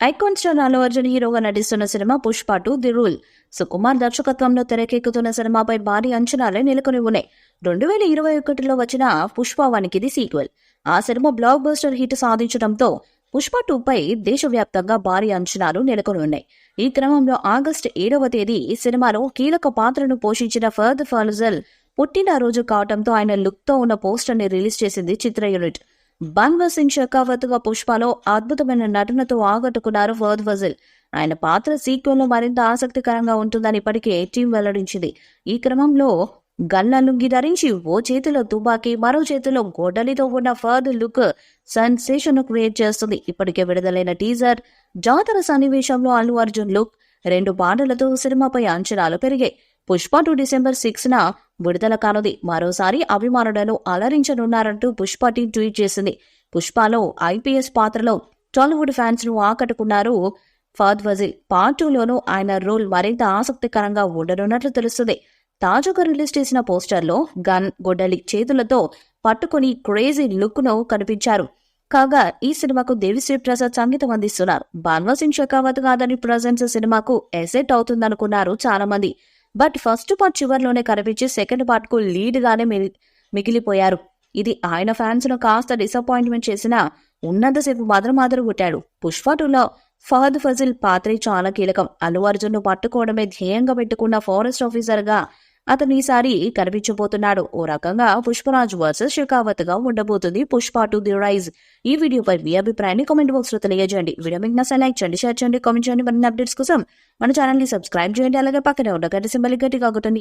Icon star Allu Arjun హీరోగా నటిస్తున్న cinema Pushpa 2 the rule. Sukumar దర్శకత్వంలో తెరకెక్కుతున్న సినిమాపై భారీ అంచనాలే నెలకొని ఉన్నాయి. 2021లో వచ్చిన పుష్ప 1కి ఇది సీక్వెల్. ఆ సినిమా బ్లాక్ బస్టర్ హిట్ సాధించడంతో పుష్ప 2 పై దేశవ్యాప్తంగా భారీ అంచనాలు నెలకొని ఉన్నాయి. ఈ క్రమంలో ఆగస్టు 7వ తేదీ ఈ సినిమాలో కీలక పాత్రను పోషించిన ఫహద్ ఫాజిల్ పుట్టినరోజు కావడంతో ఆయన లుక్ తో ఉన్న పోస్టర్ ని రిలీజ్ చేసింది చిత్ర యూనిట్. బన్వర్ సింగ్ షెకావత్ గా పుష్పలో అద్భుతమైన నటనతో ఆకట్టుకున్నారు ఫహద్ ఫాజిల్. ఆయన పాత్ర సీక్వెల్ లో మరింత ఆసక్తికరంగా ఉంటుందని ఇప్పటికే టీం వెల్లడించింది. ఈ క్రమంలో గల్లా లుంగి ధరించి ఓ చేతిలో తుపాకీ, మరో చేతిలో గొడ్డలితో ఉన్న ఫహద్ లుక్ సెన్సేషన్ క్రియేట్ చేస్తుంది. ఇప్పటికే విడుదలైన టీజర్, జాతర సన్నివేశంలో అల్లు అర్జున్ లుక్, 2 పాటలతో సినిమాపై అంచనాలు పెరిగాయి. పుష్ప 2 డిసెంబర్ 6న విడుదల కానుంది. మరోసారి అభిమానులను అలరించనున్నారంటూ పుష్ప టీం ట్వీట్ చేసింది. పుష్పలో ఐపీఎస్ పాత్రలో టాలీవుడ్ ఫ్యాన్స్ ను ఆకట్టుకున్నారు ఫహద్ ఫాజిల్. పార్ట్ 2లోనూ ఆయన రోల్ మరింత ఆసక్తికరంగా ఉండనున్నట్లు తెలుస్తుంది. తాజాగా రిలీజ్ చేసిన పోస్టర్లో గన్, గొడ్డలి చేతులతో పట్టుకుని క్రేజీ లుక్ ను కనిపించారు. కాగా ఈ సినిమాకు దేవిశ్రీ ప్రసాద్ సంగీతం అందిస్తున్నారు. బన్వర్ సింగ్ షెకావత్ గారి ప్రజెన్స్ సినిమాకు ఎసెట్ అవుతుందనుకున్నారు చాలా మంది. బట్ ఫస్ట్ పార్ట్ చివరిలోనే కనిపించి సెకండ్ పార్ట్ కు లీడ్ గానే మిగిలిపోయారు. ఇది ఆయన ఫ్యాన్స్ ను కాస్త డిసప్పాయింట్మెంట్ చేసినా ఉన్నంతసేపు మాత్రం కొట్టాడు. పుష్ప 2లో ఫహద్ ఫాజిల్ పాత్రే చాలా కీలకం. అల్లు అర్జున్ ను పట్టుకోవడమే ధ్యేయంగా పెట్టుకున్న ఫారెస్ట్ ఆఫీసర్ గా అతను ఈసారి కనిపించబోతున్నాడు. ఓ రకంగా పుష్పరాజ్ వర్సెస్ షెకావత్ గా ఉండబోతుంది పుష్ప 2 ది రైజ్. ఈ వీడియోపై మీ అభిప్రాయాన్ని కామెంట్ బాక్స్ లో తెలియజేయండి. వీడియో మీకు నచ్చితే లైక్ చేయండి, షేర్ చేయండి, కామెంట్ చేయండి. మరిన్ని అప్డేట్స్ కోసం మన ఛానల్ ని సబ్స్క్రైబ్ చేయండి. అలాగే పక్కనే ఉన్న గంట సింబల్ గట్టిగా కొట్టండి.